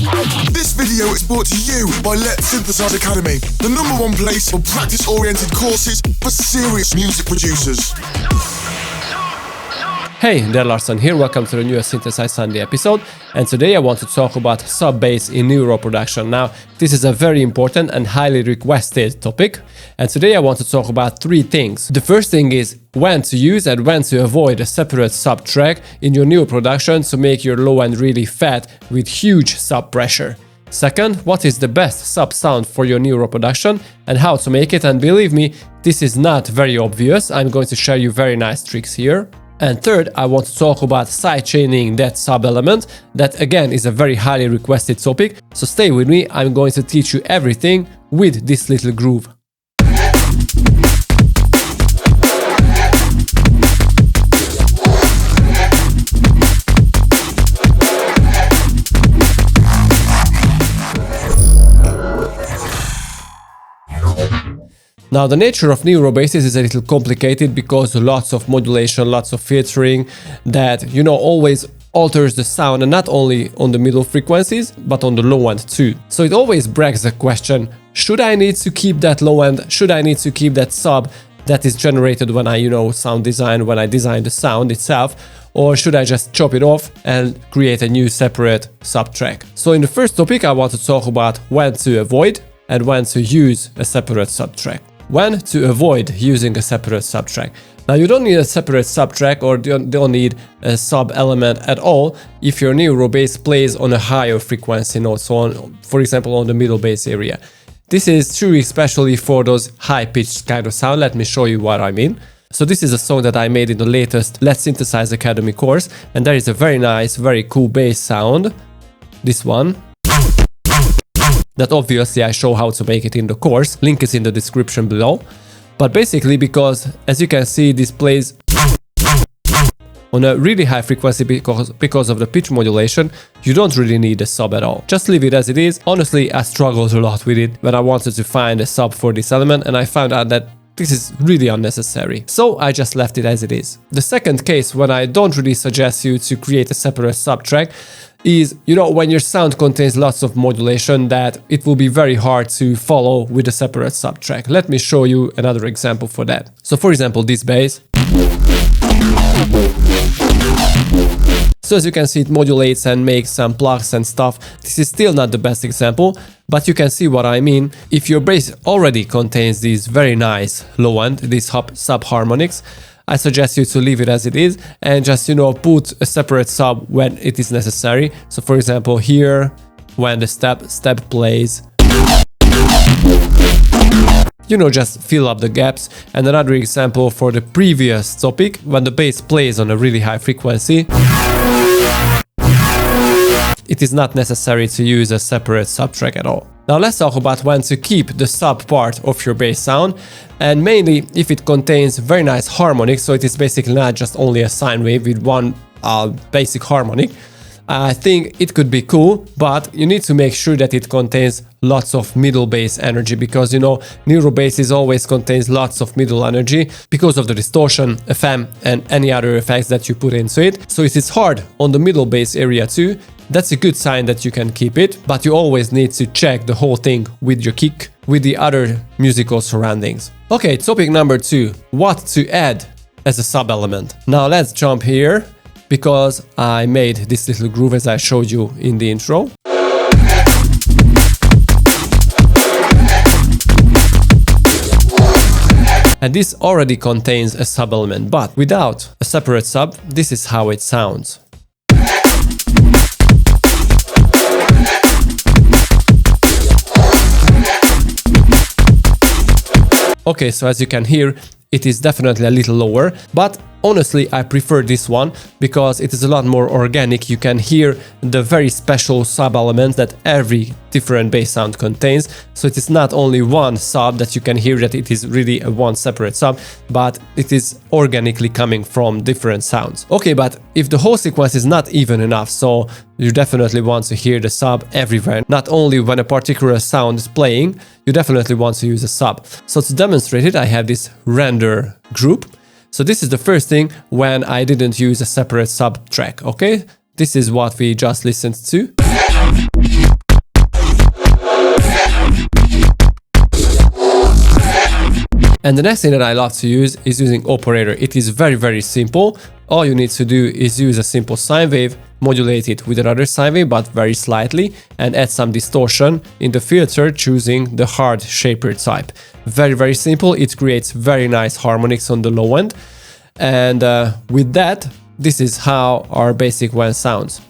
This video is brought to you by Letsynthesize Academy, the #1 place for practice-oriented courses for serious music producers. Hey, Dan Larsson here, welcome to the newest Synthesize Sunday episode, and today I want to talk about sub-bass in Neuro production. Now, this is a very important and highly requested topic, and today I want to talk about 3 things. The first thing is when to use and when to avoid a separate sub track in your Neuro production to make your low end really fat with huge sub pressure. Second, what is the best sub sound for your Neuro production and how to make it, and believe me, this is not very obvious. I'm going to share you very nice tricks here. And third, I want to talk about sidechaining that sub element. That again is a very highly requested topic, so stay with me, I'm going to teach you everything with this little groove. Now, the nature of Neuro basses is a little complicated because lots of modulation, lots of filtering that, always alters the sound, and not only on the middle frequencies, but on the low end too. So it always begs the question, should I need to keep that low end? Should I need to keep that sub that is generated when I, sound design, when I design the sound itself? Or should I just chop it off and create a new separate sub track? So in the first topic, I want to talk about when to avoid and when to use a separate sub track. When to avoid using a separate subtrack. Now, you don't need a separate subtrack or don't need a sub element at all if your Neuro bass plays on a higher frequency note, so on, for example, on the middle bass area. This is true especially for those high-pitched kind of sound. Let me show you what I mean. So this is a song that I made in the latest Letsynthesize Academy course, and there is a very nice, very cool bass sound. This one. That obviously I show how to make it in the course, link is in the description below. But basically, because as you can see, this plays on a really high frequency because of the pitch modulation, you don't really need a sub at all. Just leave it as it is. Honestly, I struggled a lot with it when I wanted to find a sub for this element, and I found out that this is really unnecessary. So I just left it as it is. The second case when I don't really suggest you to create a separate sub track is, when your sound contains lots of modulation that it will be very hard to follow with a separate sub track. Let me show you another example for that. So for example, this bass. So as you can see, it modulates and makes some plugs and stuff. This is still not the best example, but you can see what I mean. If your bass already contains these very nice low end, these sub harmonics, I suggest you to leave it as it is and just, put a separate sub when it is necessary. So for example, here, when the step plays, just fill up the gaps. And another example for the previous topic, when the bass plays on a really high frequency, it is not necessary to use a separate sub track at all. Now let's talk about when to keep the sub part of your bass sound, and mainly if it contains very nice harmonics, so it is basically not just only a sine wave with one basic harmonic. I think it could be cool, but you need to make sure that it contains lots of middle bass energy, because Neuro basses always contains lots of middle energy because of the distortion, FM, and any other effects that you put into it. So it is hard on the middle bass area too. That's a good sign that you can keep it, but you always need to check the whole thing with your kick, with the other musical surroundings. Okay, topic number 2, what to add as a sub element. Now let's jump here, because I made this little groove as I showed you in the intro. And this already contains a sub element, but without a separate sub, this is how it sounds. Okay, so as you can hear, it is definitely a little lower, but honestly, I prefer this one because it is a lot more organic. You can hear the very special sub elements that every different bass sound contains. So it is not only one sub that you can hear that it is really a one separate sub, but it is organically coming from different sounds. Okay, but if the whole sequence is not even enough, so you definitely want to hear the sub everywhere, not only when a particular sound is playing, you definitely want to use a sub. So to demonstrate it, I have this render group. So this is the first thing when I didn't use a separate sub track, okay? This is what we just listened to. And the next thing that I love to use is using operator. It is very simple. All you need to do is use a simple sine wave, modulate it with another sine wave, but very slightly, and add some distortion in the filter, choosing the hard shaper type. Very simple. It creates very nice harmonics on the low end. And with that, this is how our basic one sounds.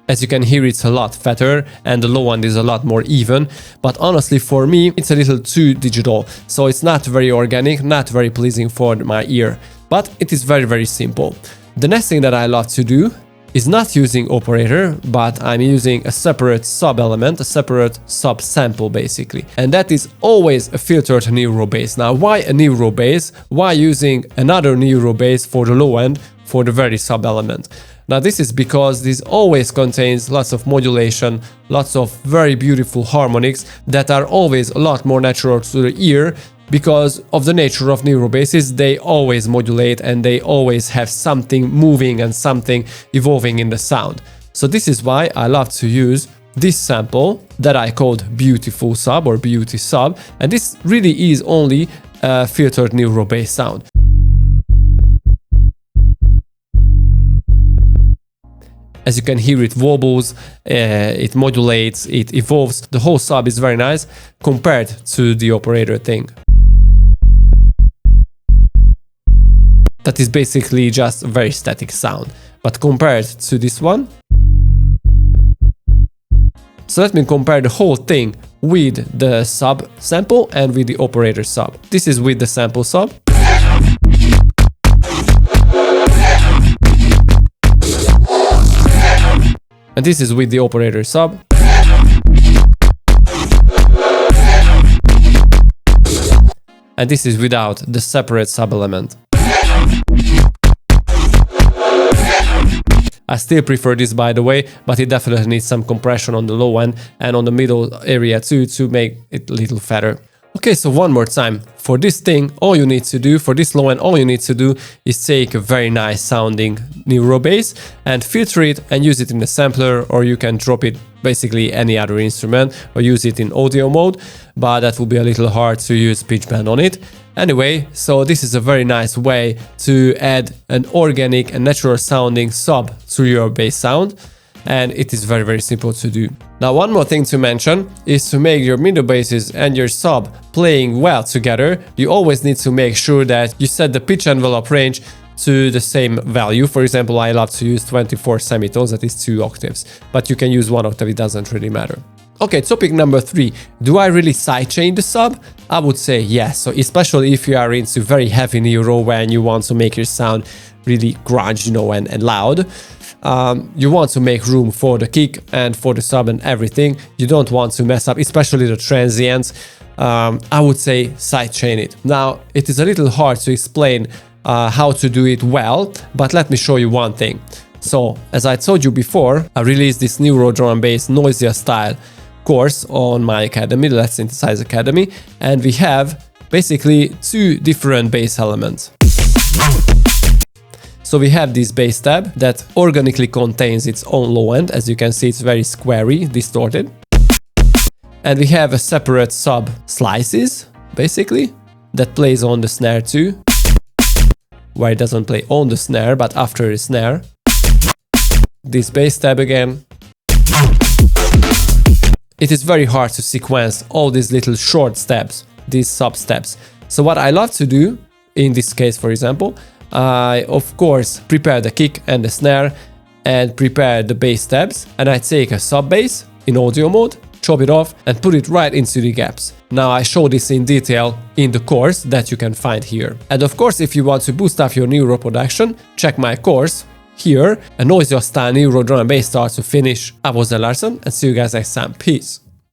As you can hear, it's a lot fatter and the low end is a lot more even, but honestly for me it's a little too digital, so it's not very organic, not very pleasing for my ear, but it is very simple. The next thing that I love to do is not using operator, but I'm using a separate sub element, a separate sub sample basically, and that is always a filtered Neuro bass. Now why a Neuro bass? Why using another Neuro bass for the low end for the very sub element? Now this is because this always contains lots of modulation, lots of very beautiful harmonics that are always a lot more natural to the ear because of the nature of Neuro basses. They always modulate and they always have something moving and something evolving in the sound. So this is why I love to use this sample that I called Beautiful Sub or Beauty Sub, and this really is only a filtered Neuro bass sound. As you can hear, it wobbles, it modulates, it evolves. The whole sub is very nice compared to the operator thing. That is basically just a very static sound. But compared to this one... So let me compare the whole thing with the sub sample and with the operator sub. This is with the sample sub. And this is with the operator sub. And this is without the separate sub element. I still prefer this, by the way, but it definitely needs some compression on the low end and on the middle area too to make it a little fatter. Okay, so one more time. For this thing, all you need to do, for this low end, all you need to do is take a very nice sounding Neuro bass and filter it and use it in the sampler, or you can drop it basically any other instrument or use it in audio mode, but that will be a little hard to use pitch bend on it. Anyway, so this is a very nice way to add an organic and natural sounding sub to your bass sound. And it is very simple to do. Now one more thing to mention is to make your middle basses and your sub playing well together. You always need to make sure that you set the pitch envelope range to the same value. For example, I love to use 24 semitones, that is 2 octaves, but you can use 1 octave, it doesn't really matter. Okay, topic number 3. Do I really sidechain the sub? I would say yes. So especially if you are into very heavy Neuro when you want to make your sound really grunge, you know, and loud. You want to make room for the kick and for the sub and everything. You don't want to mess up, especially the transients. I would say sidechain it. Now, it is a little hard to explain how to do it well, but let me show you one thing. So, as I told you before, I released this Neuro drum and bass noisier style course on my academy, the Letsynthesize Academy, and we have basically 2 different bass elements. So we have this bass tab that organically contains its own low end. As you can see, it's very squarey, distorted. And we have a separate sub slices, basically, that plays on the snare too, where it doesn't play on the snare, but after the snare. This bass tab again. It is very hard to sequence all these little short steps, these sub steps. So what I love to do, in this case for example, I of course prepare the kick and the snare and prepare the bass tabs, and I take a sub bass in audio mode, chop it off and put it right into the gaps. Now I show this in detail in the course that you can find here. And of course, if you want to boost up your Neuro production, check my course here, a noisier style Neuro drum and bass start to finish. I was Larson and see you guys next time. Peace.